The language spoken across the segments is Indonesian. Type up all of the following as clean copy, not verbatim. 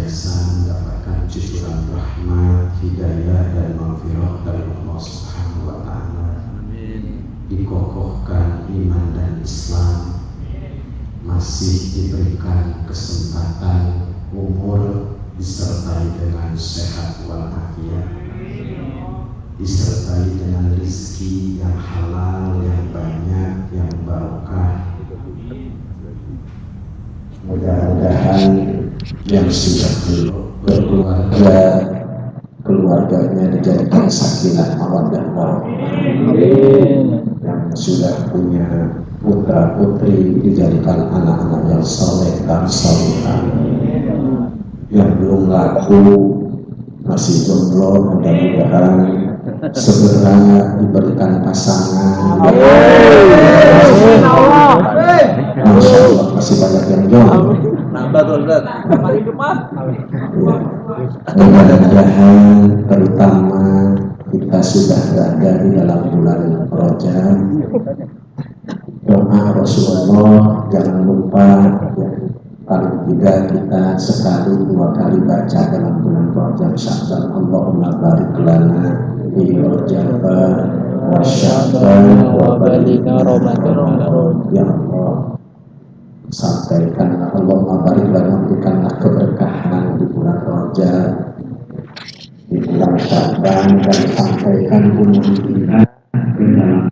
senantiasa mendapatkan cucuran rahmat, hidayah dan maghfirah dari Allah Subhanahu wa Ta'ala. Dikokohkan iman dan Islam, masih diberikan kesempatan umur disertai dengan sehat walafiat, disertai dengan rezeki yang halal, yang banyak, yang barokah. Mudah-mudahan yang sudah berkeluarga, keluarganya dijadikan sakinah mawaddah warahmah. Yang sudah punya putra putri dijadikan anak-anak yang saleh dan salihah. Yang belum laku masih jomblo, mudah-mudahan segera diberikan pasangan. Masya Allah, masih banyak yang jomblo. Mudah-mudahan terutama kita sudah berada di dalam bulan Rajab. Doa Rasulullah jangan lupa ya, paling tidak kita sekali dua kali baca dalam bulan Rajab Sya'ban. Allahumma barik lana fi Rajab wa Sya'ban wa balighna Ramadan. Ya Allah, sampaikanlah Allahumma barik lana, berikanlah keberkahan di bulan Rajab, di bulan Sya'ban, dan sampaikan umur kita di dalam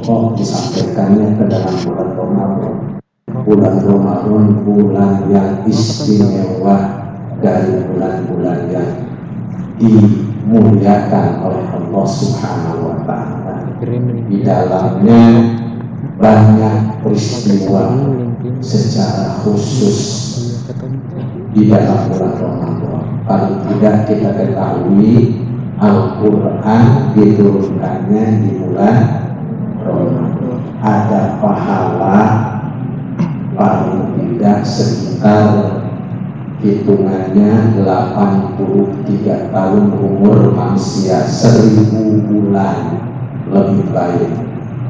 disampaikannya ke dalam bulan Ramadan. Bulan Ramadan bulan yang istimewa dari bulan-bulan yang dimuliakan oleh Allah Subhanahu wa Ta'ala. Di dalamnya banyak peristiwa secara khusus di dalam bulan Ramadan. Paling tidak kita ketahui Al-Quran diturunkannya di bulan Ramadan. Ada pahala paling tidak sekitar hitungannya 83 tahun umur manusia, 1000 bulan lebih baik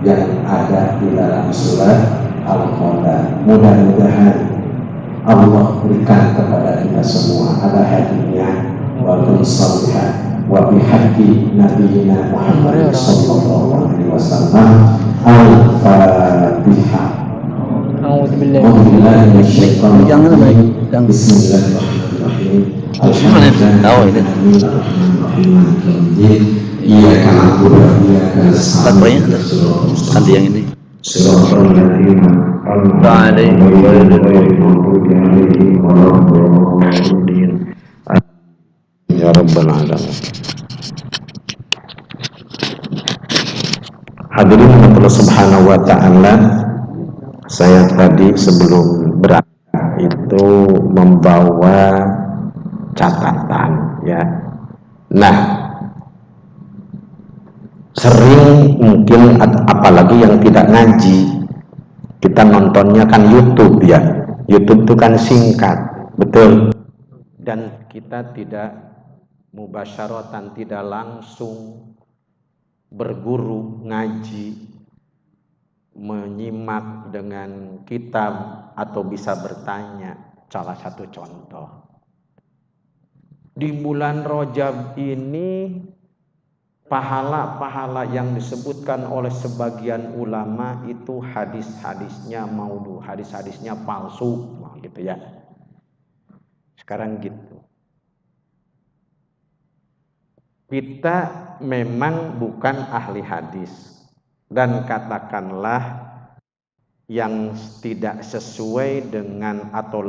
yang ada di dalam surat Al-Qadar. Mudah-mudahan Allah berikan kepada kita semua ada hadiahnya wa salihah wa bihaqqi nabiyina Muhammad sallallahu alaihi wasallam. Al-Fatihah. Bismillahirrahmanirrahim. Iyyaka na'budu wa iyyaka nasta'in. Nanti yang ini. Ya Rabbal Alamin. Hadirin Allah Subhanahu wa Ta'ala, saya tadi sebelum berangkat itu membawa catatan ya. Nah, sering mungkin apalagi yang tidak ngaji, kita nontonnya kan YouTube ya. YouTube itu kan singkat, betul. Dan kita tidak mubasyaratan, tidak langsung berguru ngaji, menyimak dengan kitab atau bisa bertanya. Salah satu contoh di bulan Rajab ini, pahala-pahala yang disebutkan oleh sebagian ulama itu hadis-hadisnya maudhu, hadis-hadisnya palsu gitu ya. Sekarang gitu, kita memang bukan ahli hadis, dan katakanlah yang tidak sesuai dengan atau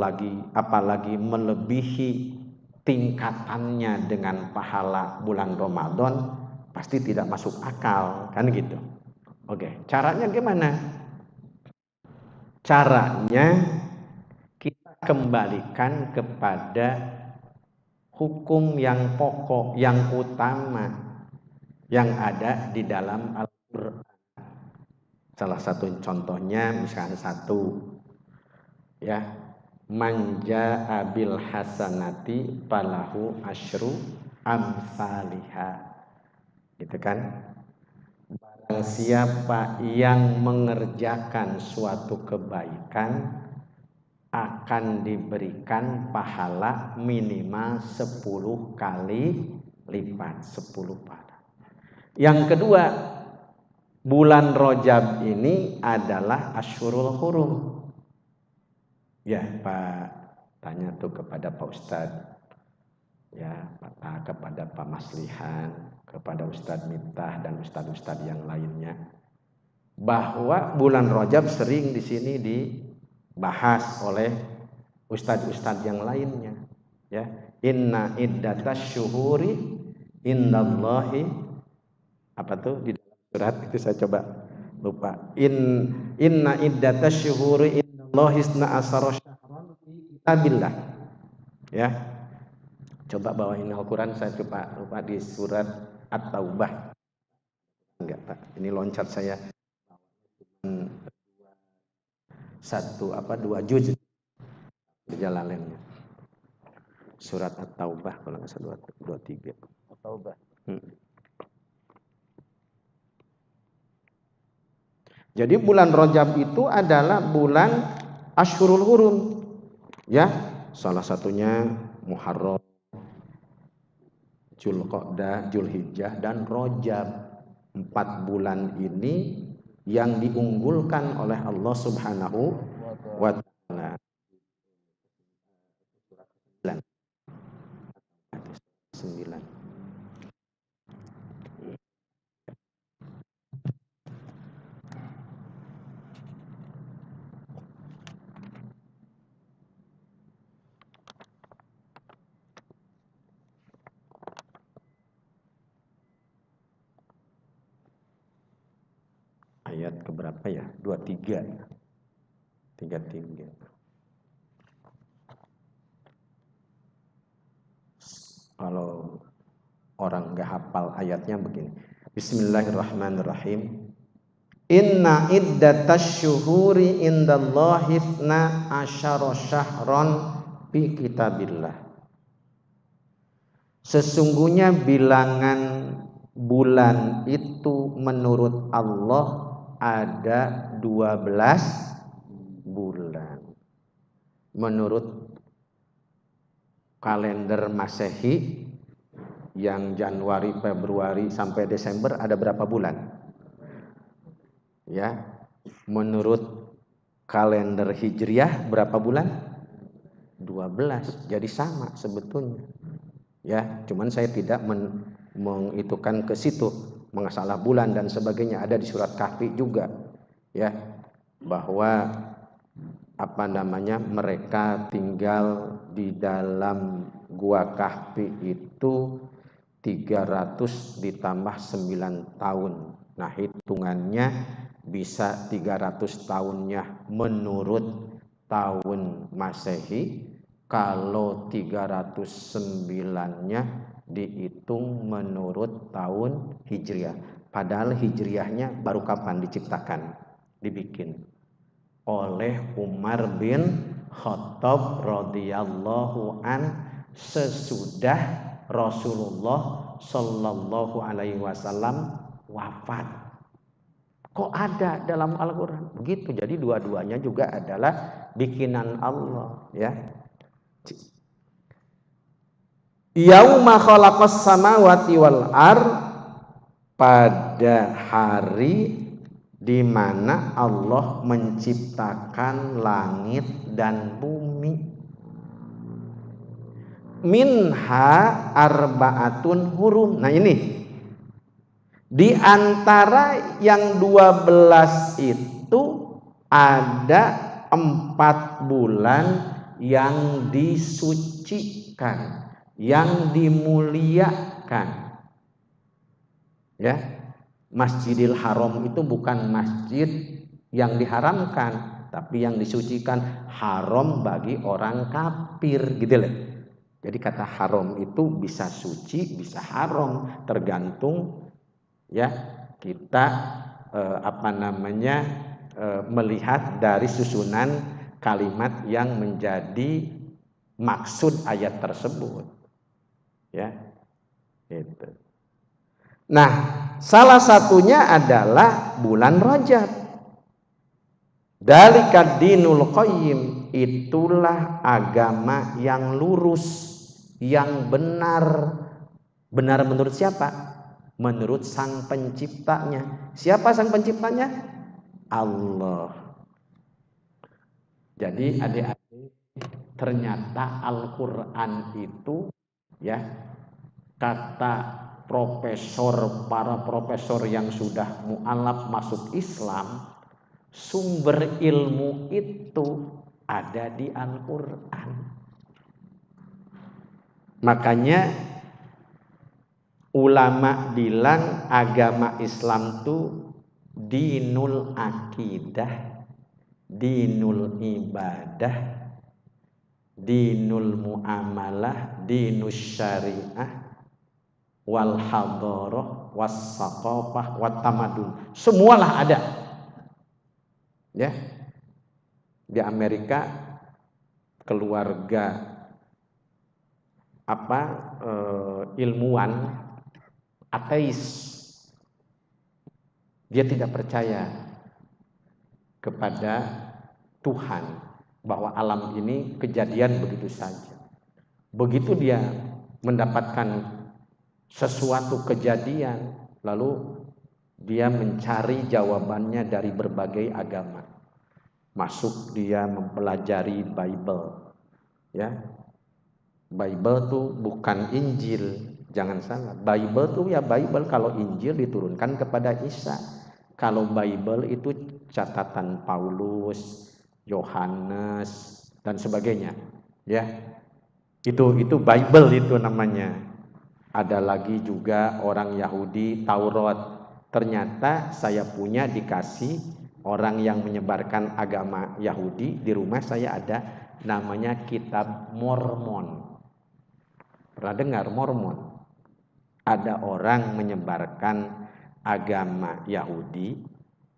apalagi melebihi tingkatannya dengan pahala bulan Ramadan pasti tidak masuk akal, kan gitu. Oke, caranya gimana? Caranya kita kembalikan kepada hukum yang pokok, yang utama yang ada di dalam Al-Quran. Salah satu contohnya misalnya ya, manja abil hasanati falahu asyru amsalihha, gitu kan. Barang siapa yang mengerjakan suatu kebaikan, akan diberikan pahala minimal 10 kali lipat, 10 pahala. Yang kedua, bulan Rajab ini adalah Asyhurul Hurum. Ya, Pak, tanya tuh kepada Pak Ustadz, ya, kepada Pak Maslihan, kepada Ustadz Miftah dan ustadz-ustadz yang lainnya, bahwa bulan Rajab sering di sini dibahas oleh ustadz-ustadz yang lainnya. Ya, inna iddatasy syuhuri indallahi, apa tuh di dalam surat itu saya coba lupa. Inna iddatasy syuhuri indallahi 12 syahran fi kitabillah. Ya. Coba bawain Al-Qur'an, saya lupa di surat At-Taubah. Enggak, Pak. Ini loncat saya. Dua juz Jalalainnya. Surat At-Taubah kalau nggak salah 23. At-Taubah. Jadi bulan Rajab itu adalah bulan Asyhurul Hurum. Ya, salah satunya Muharram, Dzulqa'dah, Dzulhijjah dan Rajab. 4 bulan ini yang diunggulkan oleh Allah Subhanahu wa taala. 9. Ayat keberapa ya? 23. 33. Kalau orang nggak hafal ayatnya begini. Bismillahirrahmanirrahim. Inna iddatasy syuhuri indallahi 12 syahran fi kitabillah. Sesungguhnya bilangan bulan itu menurut Allah ada 12 bulan. Menurut kalender Masehi yang Januari, Februari sampai Desember ada berapa bulan? Ya. Menurut kalender Hijriah berapa bulan? 12. Jadi sama sebetulnya. Ya, cuman saya tidak mengitukan ke situ, mengasalah bulan dan sebagainya, ada di surat Kahfi juga. Ya, bahwa mereka tinggal di dalam gua Kahfi itu 300 ditambah 9 tahun. Nah, hitungannya bisa 300 tahunnya menurut tahun Masehi, kalau 309-nya dihitung menurut tahun Hijriah. Padahal Hijriahnya baru kapan diciptakan, dibikin oleh Umar bin Khattab radhiyallahu an sesudah Rasulullah sallallahu alaihi wasallam wafat. Kok ada dalam Al-Qur'an? Begitu. Jadi dua-duanya juga adalah bikinan Allah, ya. Yauma khalaqas samawati wal ard, pada hari di mana Allah menciptakan langit dan bumi. Minha arba'atun hurum. Nah, ini di antara yang 12 itu ada 4 bulan yang disucikan, yang dimuliakan. Ya, Masjidil Haram itu bukan masjid yang diharamkan, tapi yang disucikan, haram bagi orang kafir, gitu loh. Jadi kata haram itu bisa suci, bisa haram, tergantung ya kita melihat dari susunan kalimat yang menjadi maksud ayat tersebut, ya, itu. Nah, salah satunya adalah bulan Rajab. Dzalikad dinul qayyim. itulah agama yang lurus, yang benar. Benar menurut siapa? Menurut sang penciptanya. Siapa sang penciptanya? Allah. Jadi adik-adik, ternyata Al-Quran itu, ya, kata para profesor yang sudah mu'alaf masuk Islam, sumber ilmu itu ada di Al-Quran. Makanya ulama bilang agama Islam itu dinul akidah, dinul ibadah, dinul muamalah, dinus syariah, wal hadarah, was saqafah, wat tamadun. Semualah ada. Ya. Di Amerika keluarga ilmuwan ateis. Dia tidak percaya kepada Tuhan, bahwa alam ini kejadian begitu saja. Begitu dia mendapatkan sesuatu kejadian, lalu dia mencari jawabannya dari berbagai agama. Masuk dia mempelajari Bible. Ya. Bible tuh bukan Injil, jangan salah. Bible tuh ya Bible, kalau Injil diturunkan kepada Isa. Kalau Bible itu catatan Paulus, Yohanes dan sebagainya. Ya. Itu Bible itu namanya. Ada lagi juga orang Yahudi Taurat. Ternyata saya punya dikasih orang yang menyebarkan agama Yahudi, di rumah saya ada namanya kitab Mormon. Pernah dengar Mormon? Ada orang menyebarkan agama Yahudi.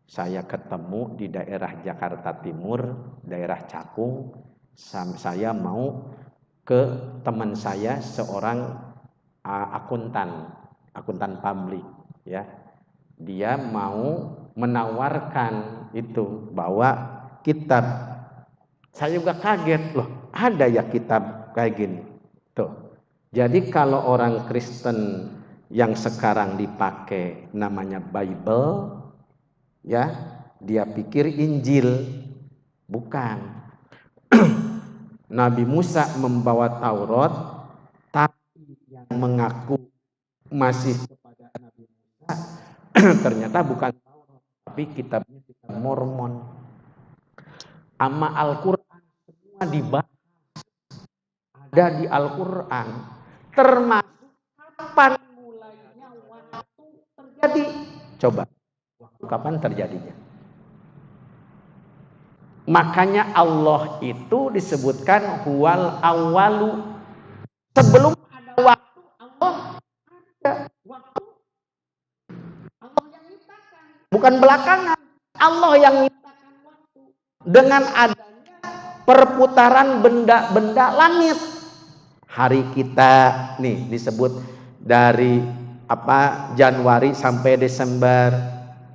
Saya ketemu di daerah Jakarta Timur, daerah Cakung. Saya mau ke teman saya seorang akuntan publik, ya. Dia mau menawarkan itu, bahwa kitab. Saya juga kaget, loh, ada ya kitab kayak gini. Tuh. Jadi kalau orang Kristen yang sekarang dipakai namanya Bible, ya, dia pikir Injil. Bukan. Nabi Musa membawa Taurat, tapi yang mengaku masih kepada Nabi Musa ternyata bukan Taurat, tapi kitabnya kitab Mormon. Ama Al-Quran semua dibahas, ada di Al-Quran, termasuk kapan mulainya waktu terjadi. Coba, waktu kapan terjadinya? Makanya Allah itu disebutkan huwal awalu. Sebelum ada waktu, Allah ada waktu. Allah yang menciptakan, bukan belakangan. Allah yang menciptakan waktu dengan adanya perputaran benda-benda langit. Hari kita nih disebut dari Januari sampai Desember,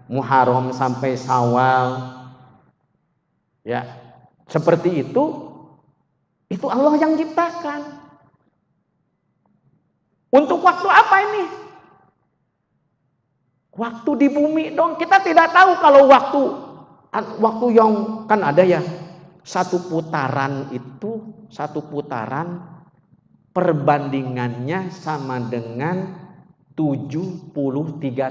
Muharram sampai Syawal. Ya, seperti itu Allah yang ciptakan. Untuk waktu apa ini? Waktu di bumi dong. Kita tidak tahu kalau waktu yang kan ada ya, satu putaran perbandingannya sama dengan 73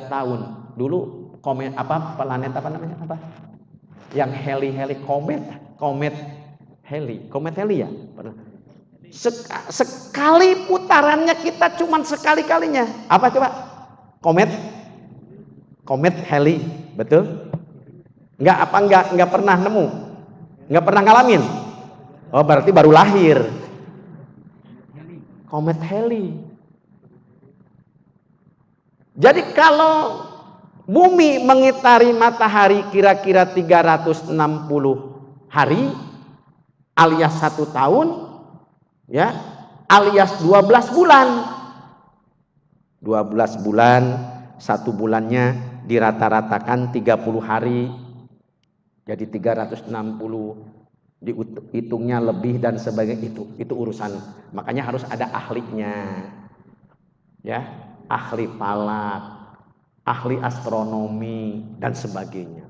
tahun. Dulu planet apa namanya? Yang Halley komet Halley ya. Sekali putarannya kita cuman sekali-kalinya. Apa coba? Komet Halley, betul? Enggak pernah nemu? Enggak pernah ngalamin? Oh, berarti baru lahir. Komet Halley. Jadi kalau bumi mengitari matahari kira-kira 360 hari alias 1 tahun, ya, alias 12 bulan. 12 bulan, 1 bulannya dirata-ratakan 30 hari. Jadi 360 dihitungnya lebih dan sebagainya, itu urusan. Makanya harus ada ahlinya, ya, ahli falak, ahli astronomi dan sebagainya,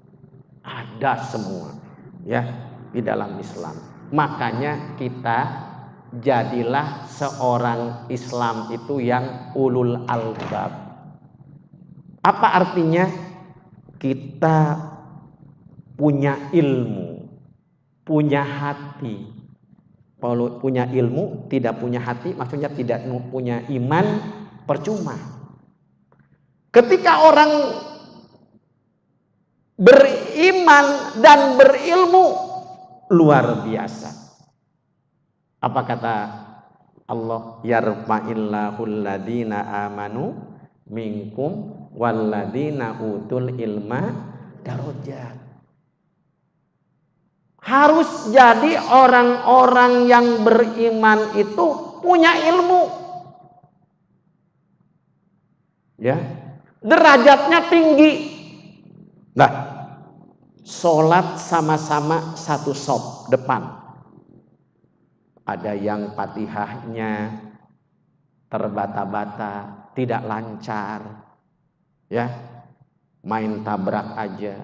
ada semua, ya, di dalam Islam. Makanya kita jadilah seorang Islam itu yang ulul albab. Apa artinya? Kita punya ilmu, punya hati. Kalau punya ilmu, tidak punya hati, maksudnya tidak punya iman, percuma. Ketika orang beriman dan berilmu, luar biasa. Apa kata Allah? Yarfa'illahul ladina amanu minkum walladina utul ilma darajat. Harus jadi orang-orang yang beriman itu punya ilmu, ya, derajatnya tinggi. Nah, sholat sama-sama satu shop depan. Ada yang Fatihahnya terbata-bata, tidak lancar, ya, main tabrak aja.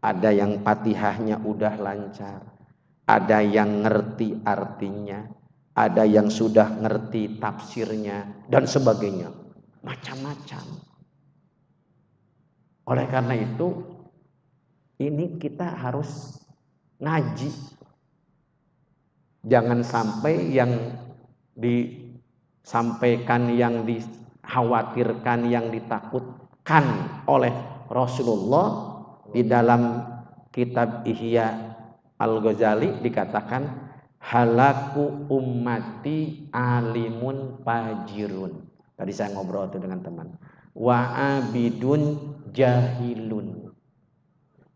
Ada yang Fatihahnya udah lancar, ada yang ngerti artinya, ada yang sudah ngerti tafsirnya dan sebagainya, macam-macam. Oleh karena itu, ini kita harus ngaji. Jangan sampai yang disampaikan, yang dikhawatirkan, yang ditakutkan oleh Rasulullah di dalam kitab Ihya Al-Ghazali dikatakan halaku ummati alimun fajirun. Tadi saya ngobrol itu dengan teman. Wa abidun jahilun.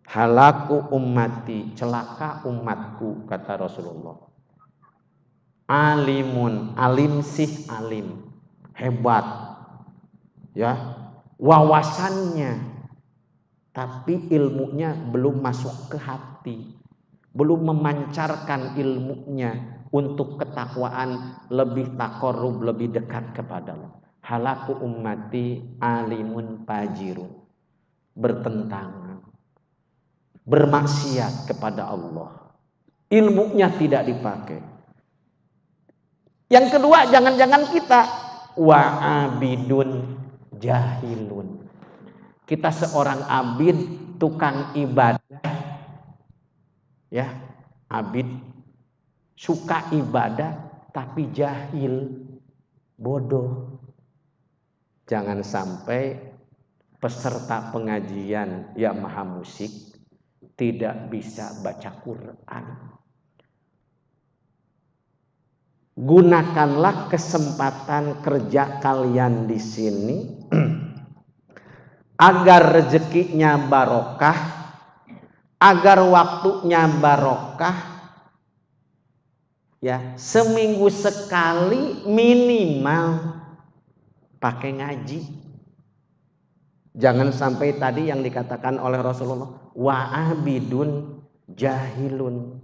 Halaku ummati, celaka umatku, kata Rasulullah. Alimun, alim sih alim, hebat, ya, wawasannya, tapi ilmunya belum masuk ke hati, belum memancarkan ilmunya untuk ketakwaan, lebih takorub, lebih dekat kepada Allah. Halaku ummati alimun fajirun, bertentangan, bermaksiat kepada Allah, ilmunya tidak dipakai. Yang kedua, jangan-jangan kita wa abidun jahilun. Kita seorang abid, tukang ibadah, ya, abid, suka ibadah tapi jahil, bodoh. Jangan sampai peserta pengajian yang maha musik tidak bisa baca Quran. Gunakanlah kesempatan kerja kalian di sini agar rezekinya barokah, agar waktunya barokah, ya, seminggu sekali minimal pakai ngaji. Jangan sampai tadi yang dikatakan oleh Rasulullah, wa abidun jahilun,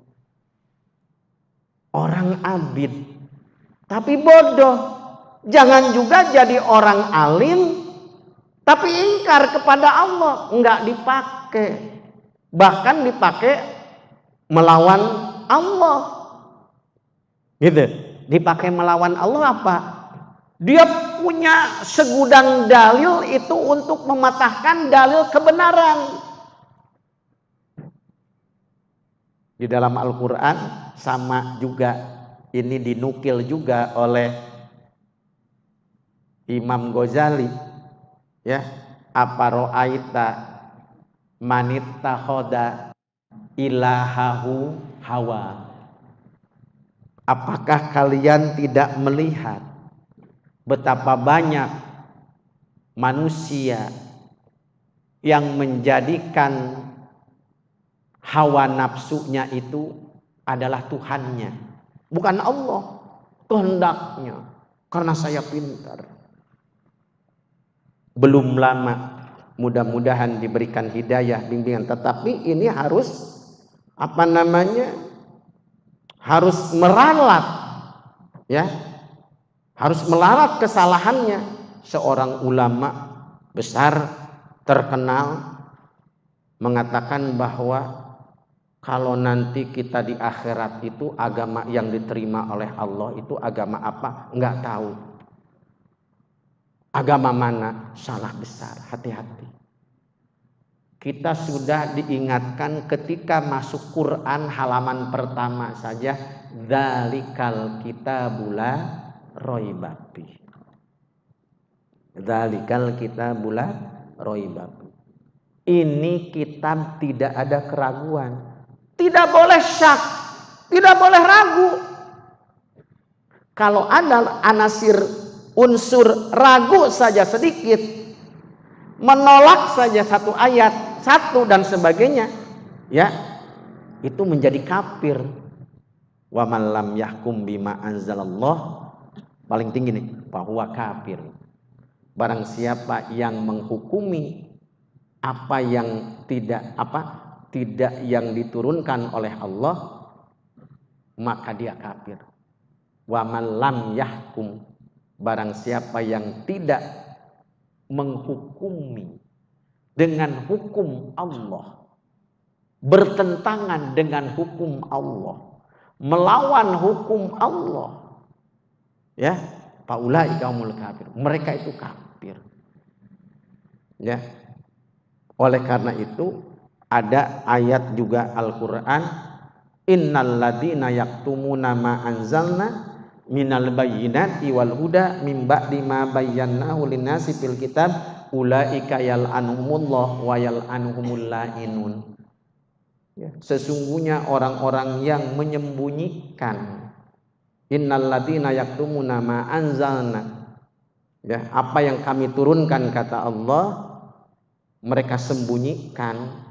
orang abid tapi bodoh. Jangan juga jadi orang alim tapi ingkar kepada Allah, enggak dipakai, bahkan dipakai melawan Allah, gitu. Dipakai melawan Allah apa? Dia punya segudang dalil itu untuk mematahkan dalil kebenaran. Di dalam Al-Quran sama juga, ini dinukil juga oleh Imam Ghazali, ya, aparo'aita manittahoda ilahahu hawa. Apakah kalian tidak melihat betapa banyak manusia yang menjadikan hawa nafsunya itu adalah Tuhannya, bukan Allah, kehendaknya, karena saya pintar. Belum lama, mudah-mudahan diberikan hidayah, bimbingan, tetapi ini harus harus meralat, ya, harus melarat kesalahannya. Seorang ulama besar terkenal mengatakan bahwa kalau nanti kita di akhirat itu agama yang diterima oleh Allah itu agama apa? Enggak tahu. Agama mana? Salah besar, hati-hati. Kita sudah diingatkan ketika masuk Quran halaman pertama saja, dzalikal kitabula raiba fi. Dzalikal kitabula raiba fi. Ini kitab tidak ada keraguan. Tidak boleh syak, tidak boleh ragu. Kalau ada unsur ragu saja sedikit, menolak saja satu ayat, satu dan sebagainya, ya, itu menjadi kafir. Wa man lam yahkum bima anzalallah, paling tinggi nih, bahwa kafir. Barang siapa yang menghukumi apa yang tidak yang diturunkan oleh Allah, maka dia kafir. Wa man lam yahkum, barang siapa yang tidak menghukumi dengan hukum Allah, bertentangan dengan hukum Allah, melawan hukum Allah, ya, faulaika humul kafir, mereka itu kafir, ya. Oleh karena itu ada ayat juga Al-Quran, innal ladzina yaktumuna ma anzalna minal bayyinati wal huda min ba'di ma bayyanahu linnasi fil kitab ulaika yal'anuhumullah wa yal'anuhumul la'inun. Ya, sesungguhnya orang-orang yang menyembunyikan, innal ladzina yaktumuna ma anzalna, ya, apa yang kami turunkan kata Allah, mereka sembunyikan,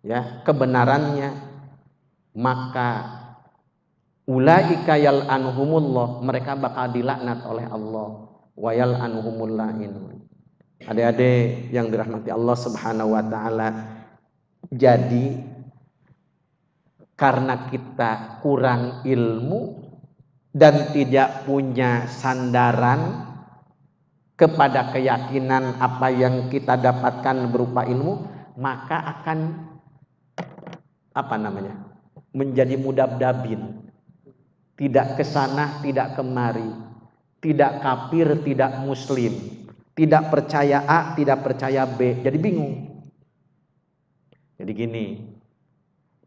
ya, kebenarannya, maka ulaika yal'anuhumullah, mereka bakal dilaknat oleh Allah, wa yal'anuhumul la'inun. Adik-adik yang dirahmati Allah Subhanahu wa taala, jadi karena kita kurang ilmu dan tidak punya sandaran kepada keyakinan apa yang kita dapatkan berupa ilmu, maka akan menjadi mudabdabin, tidak kesana tidak kemari, tidak kafir tidak muslim, tidak percaya A tidak percaya B, jadi bingung. Jadi gini,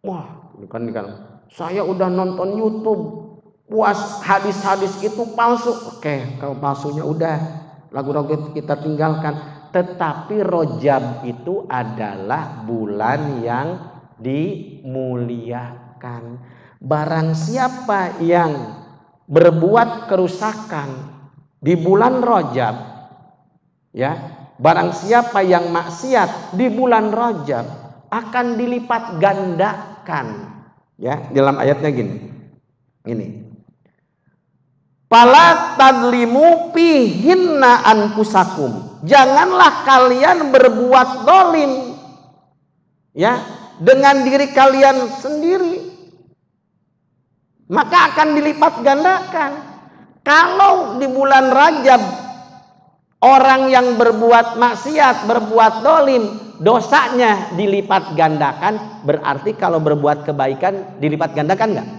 wah ini kan saya udah nonton YouTube, puas hadis-hadis itu palsu. Oke, kalau palsunya udah, lagu-lagu kita tinggalkan. Tetapi Rajab itu adalah bulan yang dimuliakan. Barang siapa yang berbuat kerusakan di bulan Rajab, ya, barang siapa yang maksiat di bulan Rajab akan dilipat gandakan. Ya, dalam ayatnya gini. Ini. Fala tadlimu fihinna anfusakum. Janganlah kalian berbuat dolim, ya, dengan diri kalian sendiri, maka akan dilipat gandakan. Kalau di bulan Rajab orang yang berbuat maksiat, berbuat dolim, dosanya dilipat gandakan, berarti kalau berbuat kebaikan dilipat gandakan enggak?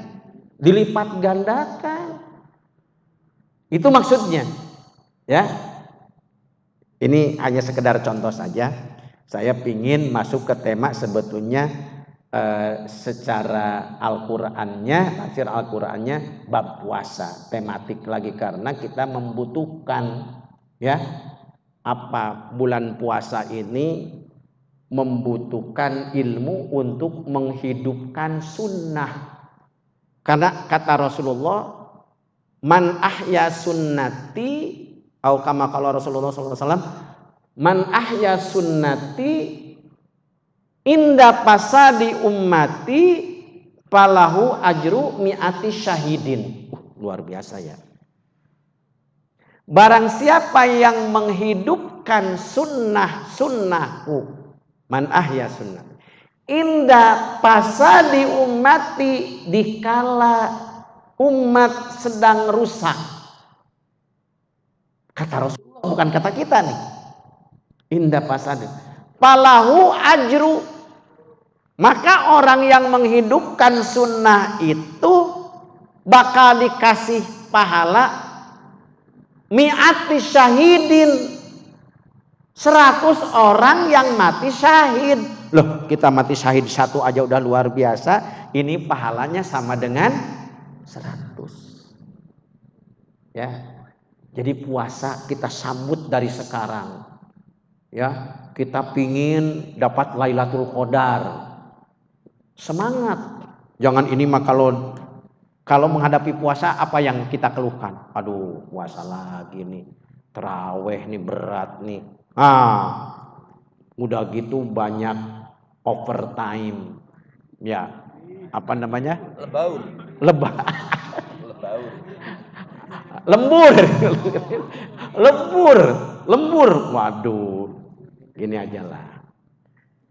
Dilipat gandakan. Itu maksudnya, ya. Ini hanya sekedar contoh saja. Saya ingin masuk ke tema sebetulnya secara Al-Qur'annya, tafsir Al-Qur'annya bab puasa, tematik lagi, karena kita membutuhkan, ya, apa bulan puasa ini membutuhkan ilmu untuk menghidupkan sunnah. Karena kata Rasulullah, man ahya sunnati, atau kama qala Rasulullah SAW, man ahya sunnati inda pasadi ummati falahu ajru mi'ati syahidin. Luar biasa, ya. Barang siapa yang menghidupkan sunnahku, man ahya sunnati inda pasadi ummati, dikala umat sedang rusak. Kata Rasulullah, bukan kata kita nih. Indah pasade. Falahu ajru. Maka orang yang menghidupkan sunnah itu bakal dikasih pahala mi'ati syahidin, 100 orang yang mati syahid. Loh, kita mati syahid 1 aja udah luar biasa. Ini pahalanya sama dengan 100. Ya. Jadi puasa kita sambut dari sekarang. Ya, kita pingin dapat Lailatul Qadar. Semangat. Jangan ini mah kalau menghadapi puasa apa yang kita keluhkan? Aduh, puasa lagi nih. Tarawih nih berat nih. Udah gitu banyak overtime. Ya, apa namanya? Lebaur. Lembur. Waduh. Gini aja lah.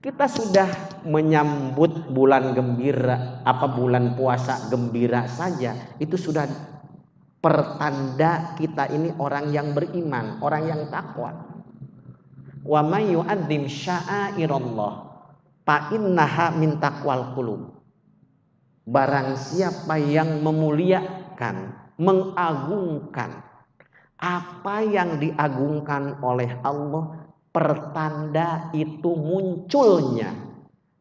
Kita sudah menyambut bulan gembira, bulan puasa gembira saja, itu sudah pertanda kita ini orang yang beriman, orang yang takwa. Wa may yu'adzim sya'airallah fa innaha min taqwal qulub. Barang siapa yang memuliakan, mengagungkan apa yang diagungkan oleh Allah, pertanda itu munculnya,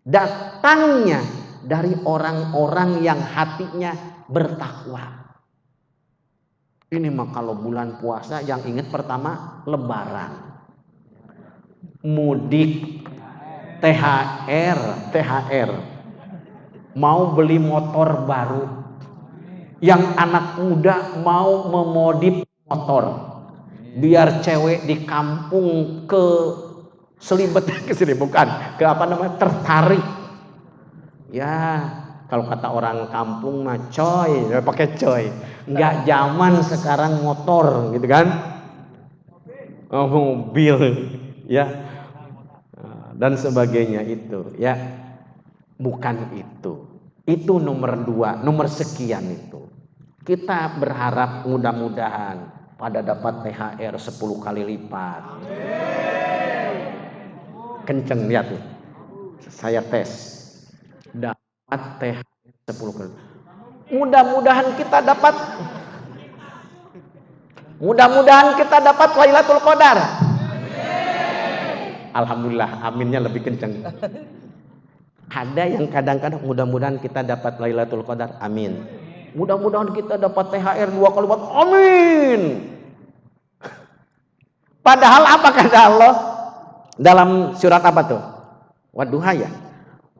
datangnya dari orang-orang yang hatinya bertakwa. Ini mah kalau bulan puasa yang ingat pertama lebaran, mudik, THR, mau beli motor baru, yang anak muda mau memodif motor. Biar cewek di kampung ke selibet ke sini, bukan ke tertarik. Ya, kalau kata orang kampung mah coy, pakai coy. Enggak zaman sekarang motor gitu kan. Mobil ya. Dan sebagainya itu, ya. Bukan itu. Itu nomor 2, nomor sekian itu. Kita berharap mudah-mudahan pada dapat THR 10 kali lipat. Kenceng, lihat nih. Saya tes. Dapat THR 10 kali. Mudah-mudahan kita dapat Lailatul Qadar. Alhamdulillah, aminnya lebih kenceng. Ada yang kadang-kadang mudah-mudahan kita dapat Lailatul Qadar. Amin. Mudah-mudahan kita dapat THR 2 kali lipat. Amin. Padahal apa kata Allah? Dalam surat apa tuh? Wadduha ya.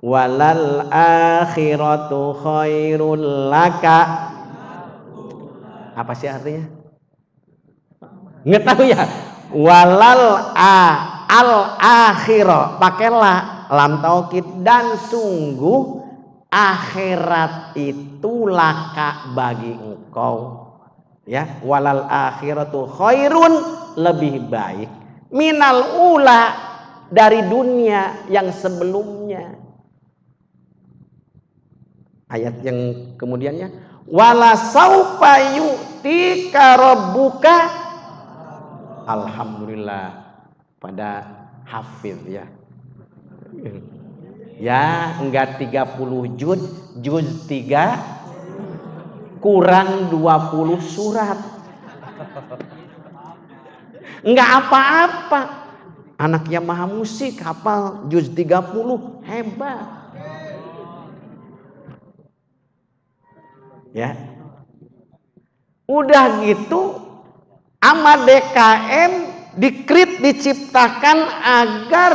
Walal akhiratu khairul laka. Apa sih artinya? Nggak tahu ya. Walal al akhirah. Pakailah lam taukid, dan sungguh akhirat itu laka bagi engkau. Ya, walal akhiratu khairun, lebih baik, minal ula, dari dunia yang sebelumnya. Ayat yang kemudiannya, wala saufa yu'tika rabbuka. Alhamdulillah pada hafiz ya. Ya, enggak 30 juz 3 kurang 20 surat. Enggak apa-apa. Anaknya maha musik, hafal juz 30, hebat. Ya. Udah gitu, ama DKM diciptakan agar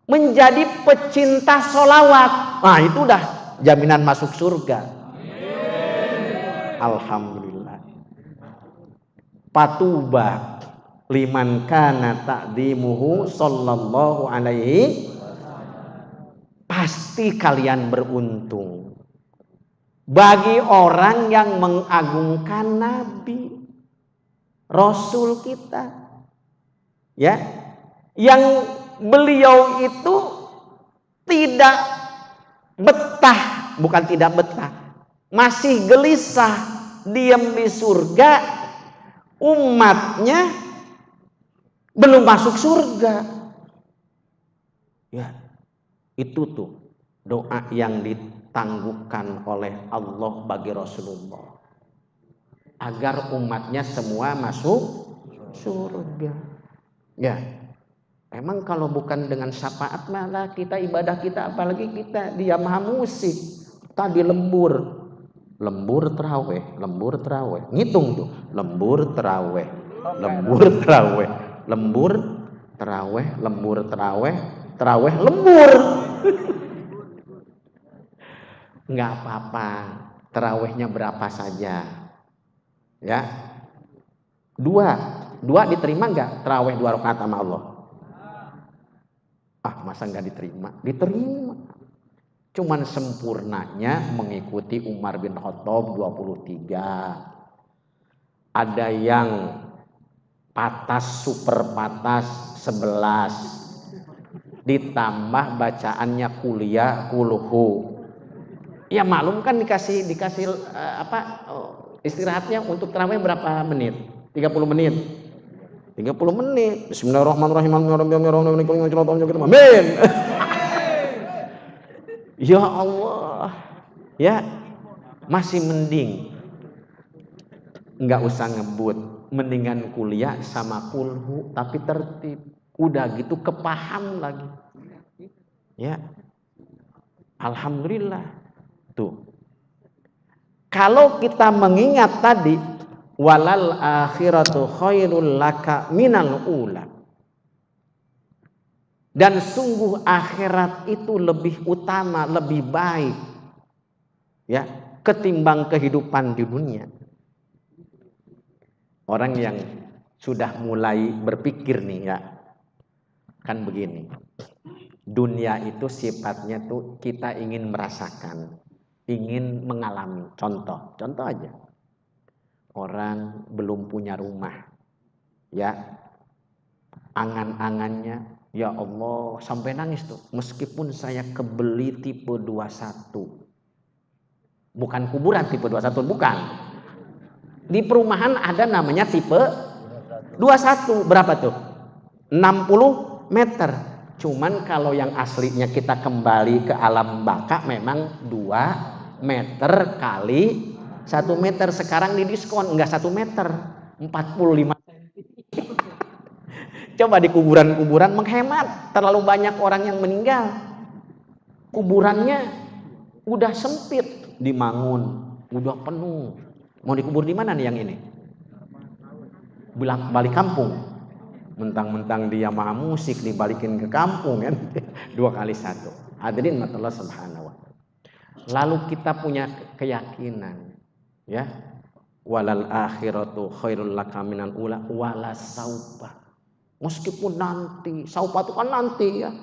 menjadi pecinta sholawat. Nah, itu udah jaminan masuk surga. Alhamdulillah. Patuba liman kana ta'dimuhu sallallahu alaihi. Pasti kalian beruntung bagi orang yang mengagungkan Nabi Rasul kita, ya, yang beliau itu tidak betah, bukan tidak betah, masih gelisah, diam di surga, umatnya belum masuk surga. Ya, itu tuh doa yang ditangguhkan oleh Allah bagi Rasulullah agar umatnya semua masuk surga. Ya, emang kalau bukan dengan syafaat malah kita ibadah kita, apalagi kita dia maha musik. Tadi lembur terawih, ngitung tuh, lembur terawih, terawih lembur. Nggak apa-apa, terawihnya berapa saja, ya. Dua diterima nggak terawih 2 rakaat sama Allah? Masa nggak diterima? Diterima. Cuman sempurnanya mengikuti Umar bin Khattab 23. Ada yang patas, super patas 11. Ditambah bacaannya kuliah kuluhu. Ya maklum kan dikasih istirahatnya untuk tarawih berapa menit? 30 menit. 30 menit. Bismillahirrahmanirrahim. Amin. Ya Allah. Ya, masih mending nggak usah ngebut, mendingan kuliah sama kulhu tapi tertib. Udah gitu kepaham lagi. Ya. Alhamdulillah. Tuh. Kalau kita mengingat tadi walal akhiratu khairul laka minal ula. Dan sungguh akhirat itu lebih utama, lebih baik ya ketimbang kehidupan di dunia. Orang yang sudah mulai berpikir nih ya, kan begini. Dunia itu sifatnya tuh kita ingin merasakan, ingin mengalami. Contoh aja. Orang belum punya rumah, ya, angan-angannya, ya Allah, sampai nangis tuh. Meskipun saya kebeli tipe 21, bukan kuburan tipe 21, bukan. Di perumahan ada namanya tipe 21, berapa tuh? 60 meter. Cuman kalau yang aslinya kita kembali ke alam baka memang 2 meter kali 1 meter. Sekarang didiskon enggak 1 meter, 45 cm. Coba di kuburan-kuburan menghemat, terlalu banyak orang yang meninggal. Kuburannya udah sempit, dibangun, udah penuh. Mau dikubur di mana nih yang ini? Balik kampung. Mentang-mentang dia maha musik dibalikin ke kampung kan. 2 kali 1. Hadirin Allah subhanahu wa ta'ala. Lalu kita punya keyakinan ya. Walal akhiratu khairul laka minal ula wala saupa. Meskipun nanti, saupa itu kan nanti ya.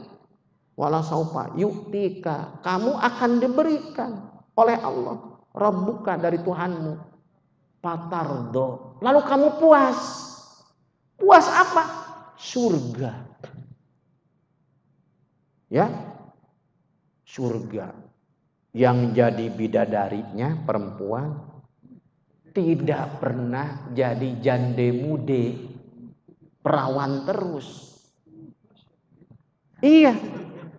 Wala saupa yu'tika, kamu akan diberikan oleh Allah Rabbuka, dari Tuhanmu, patardo, lalu kamu puas. Puas apa? Surga. Ya, surga. Yang jadi bidadarinya perempuan, tidak pernah jadi jande mude, perawan terus. Iya,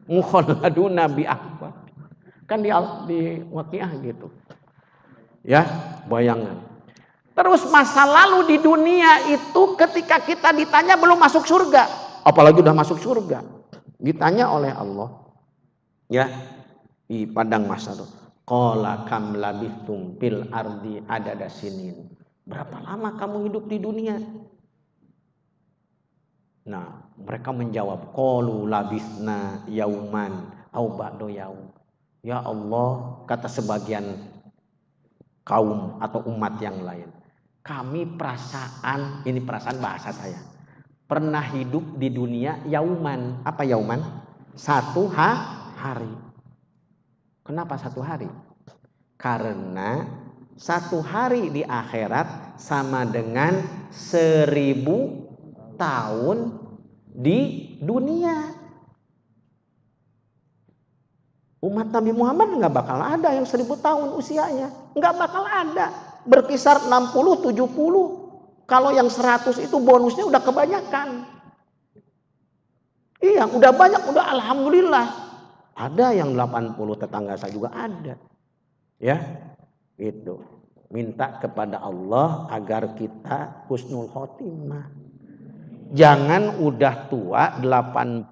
mukhalladuna bi ahwa. Kan di Waqiah gitu. Ya, bayangan. Terus masa lalu di dunia itu ketika kita ditanya belum masuk surga, apalagi udah masuk surga, ditanya oleh Allah, ya, di padang mahsyar, qala kam labithum fil ardi adada sinin. Berapa lama kamu hidup di dunia? Nah, mereka menjawab, qalu labithna yauman au ba'da yaum. Ya Allah, kata sebagian kaum atau umat yang lain, kami perasaan, ini perasaan bahasa saya, pernah hidup di dunia yauman. Apa yauman? 1 hari. Kenapa 1 hari? Karena 1 hari di akhirat sama dengan 1000 tahun di dunia. Umat Nabi Muhammad nggak bakal ada yang 1000 tahun usianya. Nggak bakal ada. Berkisar 60, 70. Kalau yang 100 itu bonusnya udah kebanyakan. Iya, udah banyak, udah alhamdulillah. Ada yang 80, tetangga saya juga ada. Ya, itu. Minta kepada Allah agar kita husnul khotimah. Jangan udah tua 80,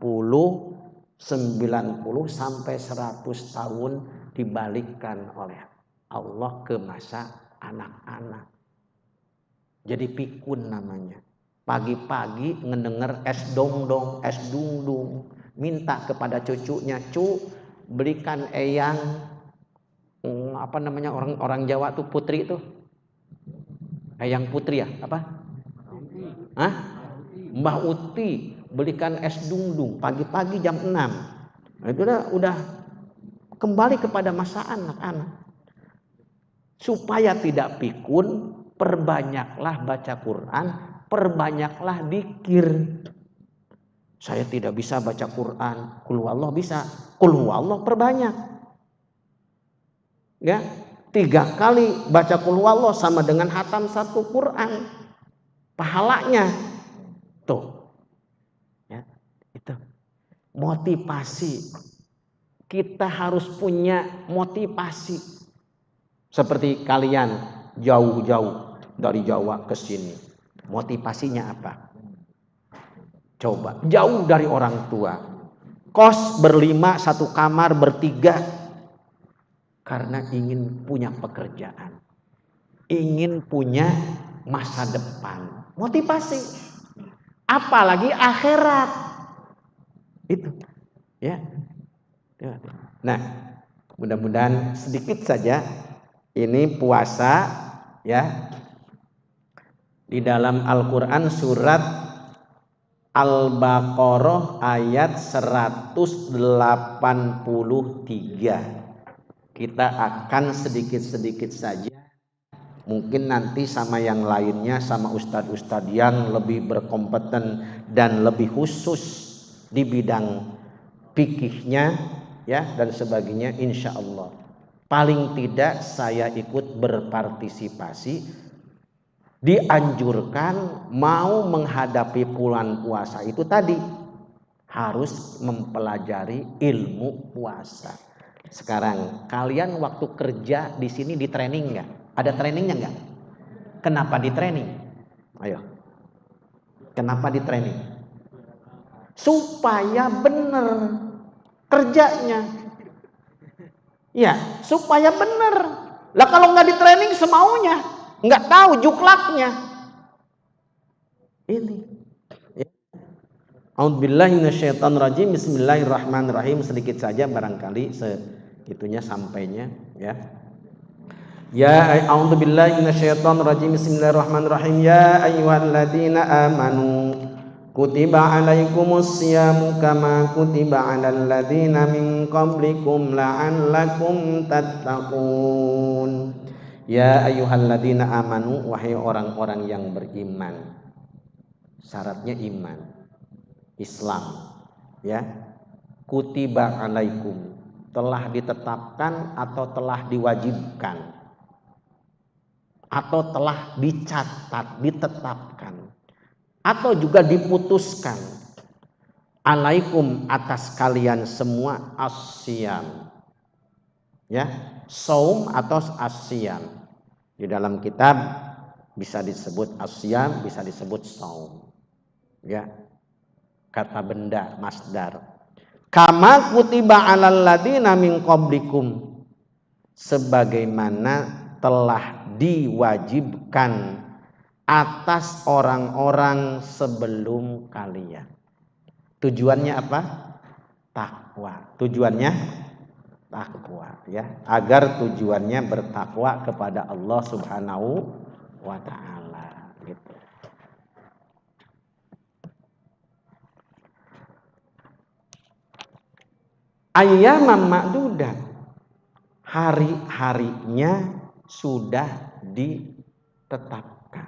90 sampai 100 tahun dibalikkan oleh Allah ke masa anak-anak. Jadi pikun namanya. Pagi-pagi ngedenger es dongdong, es dungdung, minta kepada cucunya, "Cu, belikan eyang apa namanya orang Jawa tuh putri tuh. Eyang putri ya, apa? Hah? Mbah Uti, belikan es dungdung pagi-pagi jam 6." Nah, itu udah kembali kepada masa anak-anak. Supaya tidak pikun, perbanyaklah baca Quran, perbanyaklah dzikir. Saya tidak bisa baca Quran, qul huwallah bisa. Qul huwallah perbanyak. Ya, 3 kali baca qul huwallah sama dengan hatam 1 Quran. Pahalanya. Tuh. Ya, itu. Motivasi. Kita harus punya motivasi. Seperti kalian jauh-jauh dari Jawa ke sini. Motivasinya apa? Coba, jauh dari orang tua. Kos berlima, 1 kamar bertiga. Karena ingin punya pekerjaan. Ingin punya masa depan. Motivasi. Apalagi akhirat. Itu. Ya. Nah, mudah-mudahan sedikit saja ini puasa ya. Di dalam Al-Qur'an surat Al-Baqarah ayat 183. Kita akan sedikit-sedikit saja. Mungkin nanti sama yang lainnya, sama ustadz-ustadz yang lebih berkompeten dan lebih khusus di bidang fikihnya ya dan sebagainya, insya Allah. Paling tidak saya ikut berpartisipasi. Dianjurkan mau menghadapi bulan puasa itu tadi harus mempelajari ilmu puasa. Sekarang kalian waktu kerja di sini di training nggak? Ada trainingnya nggak? Kenapa di training? Ayo. Kenapa di training? Supaya benar kerjanya. Ya, supaya benar. Lah kalau nggak di training semaunya, nggak tahu juklaknya. Ini. Ya. A'udzubillahi minasyaitonirrajim. Bismillahirrahmanirrahim. Sedikit saja barangkali segitunya sampainya ya. Ya a'udzubillahi minasyaitonirrajim. Bismillahirrahmanirrahim. Ya ayyuhalladzina amanu kutiba alaikumus siyamu kama kutiba alal ladzina min qablikum la'allakum tattaqun. Ya ayyuhalladzina amanu, wahai orang-orang yang beriman. Syaratnya iman, Islam, ya. Kutiba alaikum, telah ditetapkan atau telah diwajibkan atau telah dicatat, ditetapkan atau juga diputuskan alaikum atas kalian semua asyam, ya, saum atau asyam. Di dalam kitab bisa disebut asyam, bisa disebut saum, ya, kata benda masdar. Kama kutiba alal ladzina min qablikum, sebagaimana telah diwajibkan atas orang-orang sebelum kalian. Tujuannya apa? Takwa. Tujuannya takwa, ya, agar tujuannya bertakwa kepada Allah Subhanahu wa ta'ala gitu. Ayyaman ma'dudat, hari-harinya sudah ditetapkan,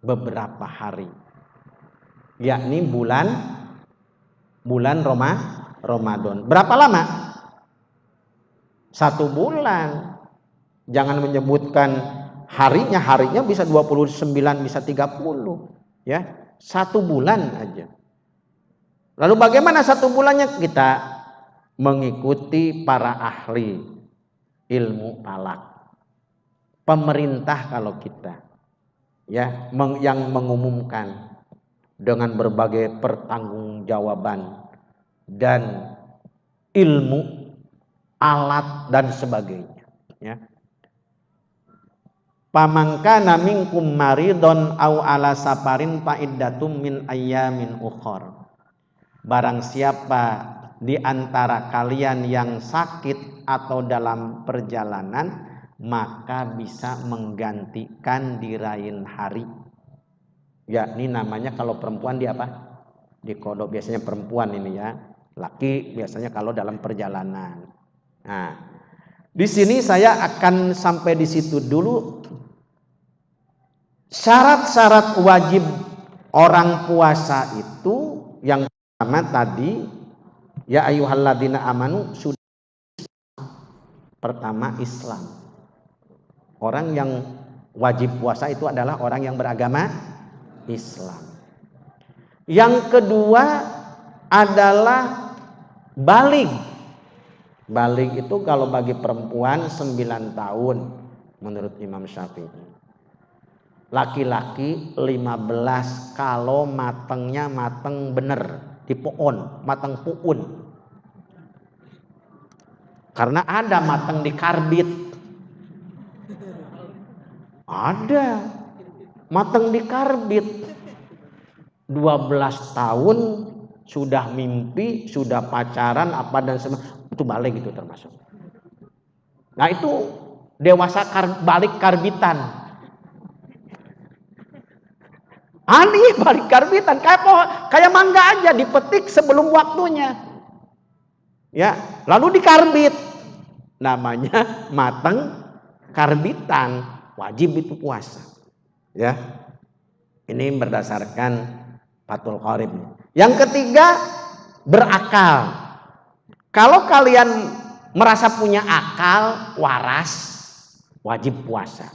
beberapa hari, yakni bulan Ramadan. Berapa lama? 1 bulan. Jangan menyebutkan harinya bisa 29, bisa 30, ya. 1 bulan aja. Lalu bagaimana 1 bulannya? Kita mengikuti para ahli ilmu falak. Pemerintah kalau kita, ya, yang mengumumkan dengan berbagai pertanggungjawaban dan ilmu, alat dan sebagainya, ya. Pamangkana minkum maridon au ala safarin fa iddatum min ayyamin ukhor. Barang siapa di antara kalian yang sakit atau dalam perjalanan, maka bisa menggantikan di lain hari. Ya, ini namanya kalau perempuan di apa? Di kodok. Biasanya perempuan ini, ya. Laki biasanya kalau dalam perjalanan. Nah, di sini saya akan sampai di situ dulu. Syarat-syarat wajib orang puasa itu yang pertama tadi, ya ayyuhalladzina amanu, sudah pertama Islam. Orang yang wajib puasa itu adalah orang yang beragama Islam. Yang kedua adalah baligh. Baligh itu kalau bagi perempuan 9 tahun menurut Imam Syafi'i. Laki-laki 15 kalau matengnya mateng bener, di pohon, mateng puun. Karena ada mateng di karbit. Ada mateng di karbit. 12 tahun sudah mimpi, sudah pacaran apa dan semua, itu balik itu termasuk. Nah, itu dewasa balik karbitan. Aneh, balik karbitan kayak mangga aja dipetik sebelum waktunya. Ya, lalu dikarbit. Namanya mateng karbitan, wajib itu puasa. Ya. Ini berdasarkan Fathul Qorib. Yang ketiga, berakal. Kalau kalian merasa punya akal, waras, wajib puasa.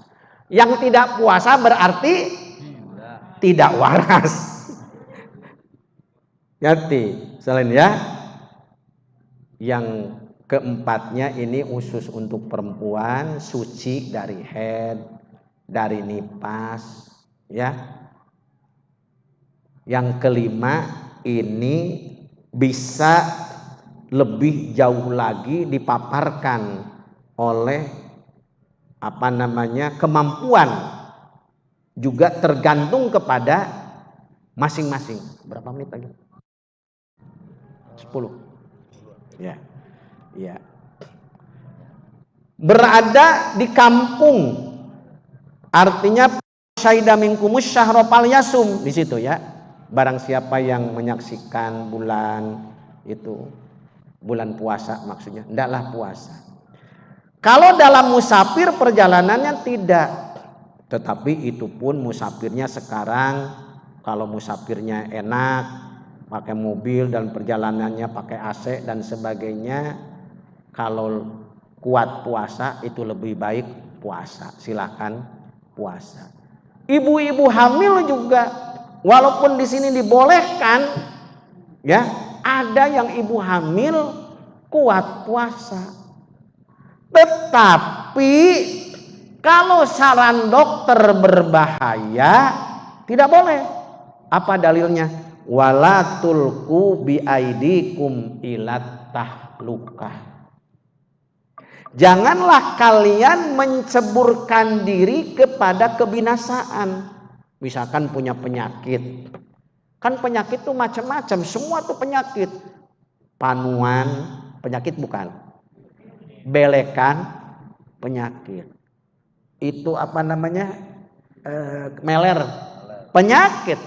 Yang tidak puasa berarti tidak waras. Ngerti? Selain, ya. Yang keempatnya ini khusus untuk perempuan, suci dari haid, dari nifas, ya. Yang kelima ini bisa lebih jauh lagi dipaparkan oleh kemampuan, juga tergantung kepada masing-masing. Berapa menit lagi? 10. Ya. Ya. Berada di kampung, artinya syaida minkumus syahra falyasum, di situ, ya. Barang siapa yang menyaksikan bulan itu, bulan puasa maksudnya, hendaklah puasa. Kalau dalam musafir perjalanannya tidak, tetapi itu pun musafirnya sekarang, kalau musafirnya enak, pakai mobil dan perjalanannya pakai AC dan sebagainya, kalau kuat puasa itu lebih baik puasa, silakan puasa. Ibu-ibu hamil juga, walaupun di sini dibolehkan, ya, ada yang ibu hamil kuat puasa. Tetapi kalau saran dokter berbahaya, tidak boleh. Apa dalilnya? Wala tulqu biaidikum ilat tahlukah. Janganlah kalian menceburkan diri kepada kebinasaan. Misalkan punya penyakit. Kan penyakit itu macam-macam, semua tuh penyakit. Panuan, penyakit bukan. Belekan, penyakit. Itu meler, penyakit.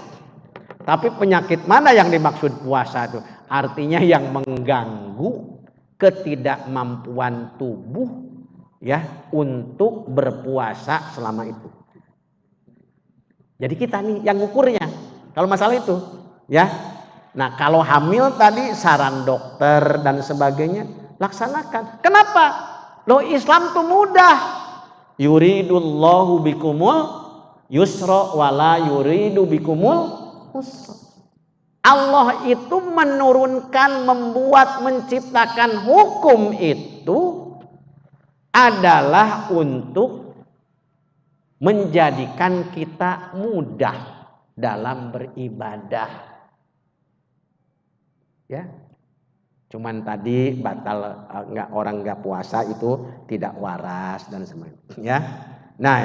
Tapi penyakit mana yang dimaksud puasa itu? Artinya yang mengganggu ketidakmampuan tubuh, ya, untuk berpuasa selama itu. Jadi kita nih yang ngukurnya kalau masalah itu, ya. Nah, kalau hamil tadi saran dokter dan sebagainya laksanakan. Kenapa? Loh, Islam tuh mudah. Yuridullahu bikumul yusra wala yuridu bikumul usra. Allah itu menurunkan, membuat, menciptakan hukum itu adalah untuk menjadikan kita mudah dalam beribadah. Ya. Cuman tadi batal orang nggak puasa itu tidak waras dan sebagainya. Ya. Nah,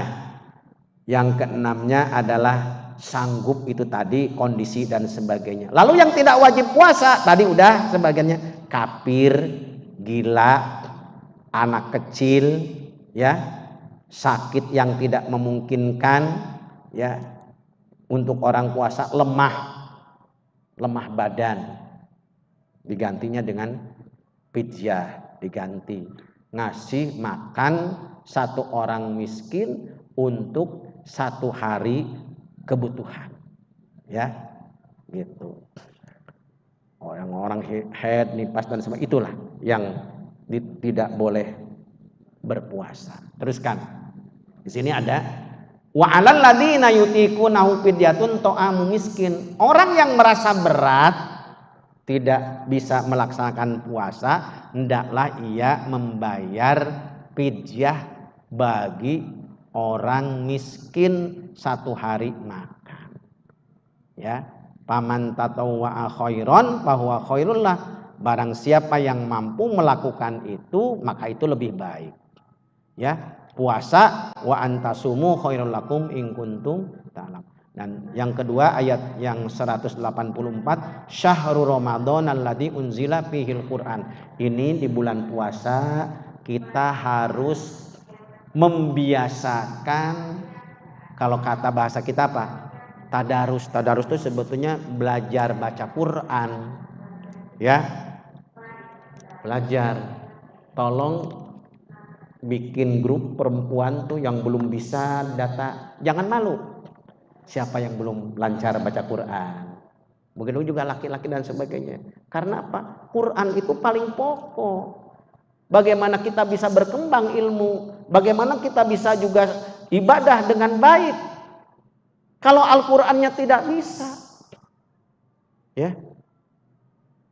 yang keenamnya adalah sanggup itu tadi kondisi dan sebagainya. Lalu yang tidak wajib puasa tadi udah sebagainya, kafir, gila, anak kecil, ya, sakit yang tidak memungkinkan, ya, untuk orang puasa, lemah badan, digantinya dengan fidyah, diganti ngasih makan satu orang miskin untuk satu hari kebutuhan, ya, gitu. Orang-orang head, nifas dan sebagainya, itulah yang tidak boleh berpuasa. Teruskan. Di sini ada wa 'alal ladzina yutiqunahu fidyatun ta'amu miskin. Orang yang merasa berat tidak bisa melaksanakan puasa, hendaklah ia membayar fidyah bagi orang miskin satu hari makan. Ya, paman tatawwa'a khairon fahuwa khairul lah. Barang siapa yang mampu melakukan itu, maka itu lebih baik. Ya, puasa wa antasumu khairul lakum in kuntum ta'lam. Dan yang kedua ayat yang 184, syahrul ramadan alladzi unzila fihil Qur'an. Ini di bulan puasa kita harus membiasakan, kalau kata bahasa kita apa? Tadarus. Tadarus itu sebetulnya belajar baca Quran. Ya. Belajar. Tolong bikin grup perempuan tuh yang belum bisa data, jangan malu. Siapa yang belum lancar baca Quran? Begitu juga laki-laki dan sebagainya. Karena apa? Quran itu paling pokok. Bagaimana kita bisa berkembang ilmu? Bagaimana kita bisa juga ibadah dengan baik? Kalau Al-Qur'annya tidak bisa. Ya.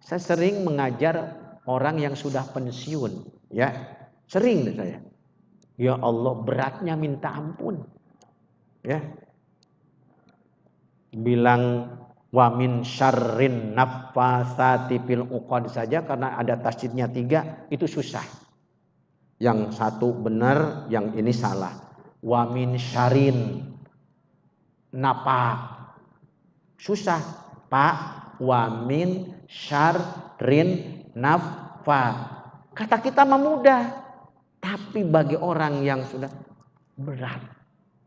Saya sering mengajar orang yang sudah pensiun, ya. Sering saya. Ya Allah, beratnya minta ampun. Ya. Bilang wa min syarrin naffatsati fil uqad saja karena ada tasydidnya 3 itu susah. Yang satu benar, yang ini salah. Wa min syarrin napa. Susah, Pak. Wa min syarrin naffa. Kata kita memudah, tapi bagi orang yang sudah berat.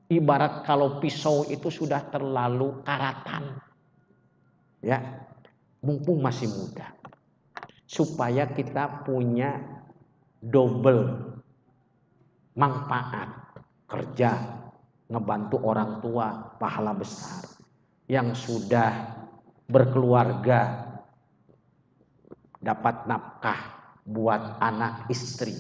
Ibarat kalau pisau itu sudah terlalu karatan. Ya, mumpung masih muda. Supaya kita punya double manfaat. Kerja, ngebantu orang tua, pahala besar. Yang sudah berkeluarga, dapat nafkah buat anak istri.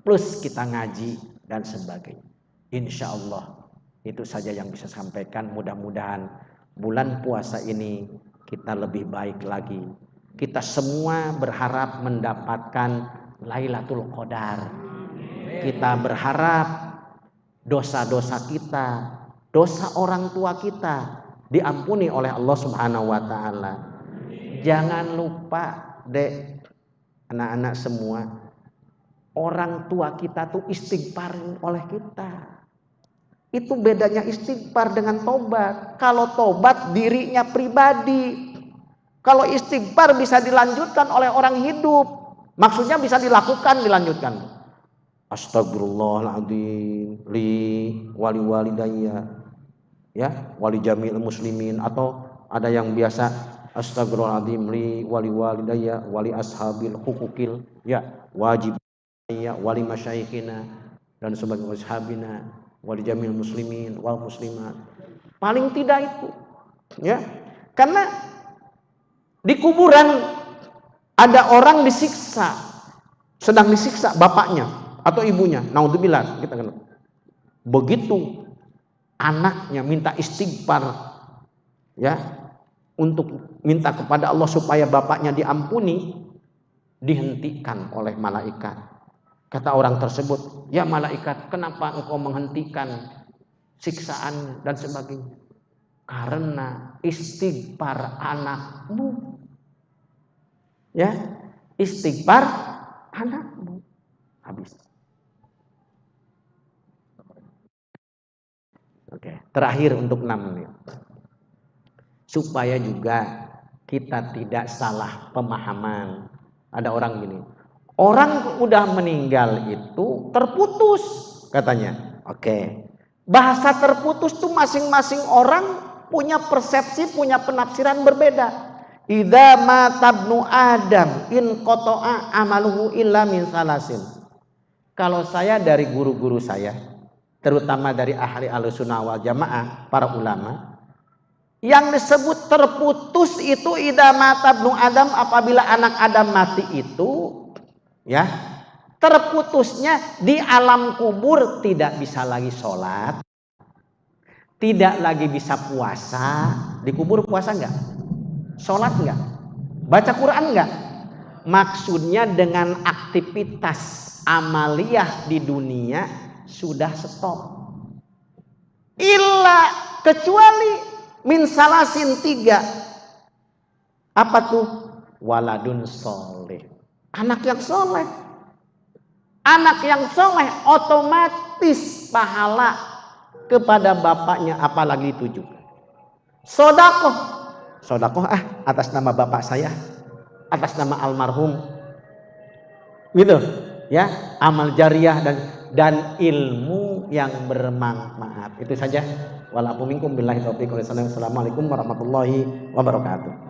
Plus kita ngaji dan sebagainya. Insya Allah. Itu saja yang bisa sampaikan. Mudah-mudahan bulan puasa ini kita lebih baik lagi. Kita semua berharap mendapatkan Lailatul Qadar. Kita berharap dosa-dosa kita, dosa orang tua kita diampuni oleh Allah Subhanahu wa taala. Jangan lupa, Dek, anak-anak semua, orang tua kita tuh istighfar oleh kita. Itu bedanya istighfar dengan tobat. Kalau tobat dirinya pribadi. Kalau istighfar bisa dilanjutkan oleh orang hidup. Maksudnya bisa dilakukan, dilanjutkan. Astagfirullahaladzim li wali walidayya, ya, wali jamil muslimin. Atau ada yang biasa astagfirullahaladzim li wali walidayya wali ashabil hukukil, ya, wajib ya, wali masyayikhina dan sebagai ashabina wali jamil muslimin wal muslimat. Paling tidak itu, ya, karena di kuburan ada orang disiksa, sedang disiksa bapaknya, atau ibunya, naudzubillah, kita kan. Begitu anaknya minta istighfar, ya, untuk minta kepada Allah supaya bapaknya diampuni, dihentikan oleh malaikat. Kata orang tersebut, ya malaikat, kenapa engkau menghentikan siksaan dan sebagainya? Karena istighfar anakmu. Ya, istighfar anakmu. Habis. Oke, terakhir untuk 6 menit. Supaya juga kita tidak salah pemahaman. Ada orang gini, orang udah meninggal itu terputus katanya. Oke. Bahasa terputus tuh masing-masing orang punya persepsi, punya penafsiran berbeda. Idza matabnu Adam in qata'a amaluhu illa min salasin. Kalau saya dari guru-guru saya, terutama dari ahli Ahlussunnah wal Jamaah, para ulama, yang disebut terputus itu idza matabnu Adam, apabila anak Adam mati itu, ya, terputusnya di alam kubur, tidak bisa lagi sholat, tidak lagi bisa puasa. Di kubur puasa enggak? Sholat enggak? Baca Quran enggak? Maksudnya dengan aktivitas amaliyah di dunia sudah stop. Illa, kecuali min salasin 3. Apa tuh? Waladun soleh. Anak yang soleh. Anak yang soleh otomatis pahala kepada bapaknya, apalagi 7. Sodakoh. Sodakoh atas nama bapak saya, atas nama almarhum, gitu ya, amal jariah dan ilmu yang bermanfaat. Itu saja. Walaupun minkum billahi taufiq. Wassalamualaikum warahmatullahi wabarakatuh.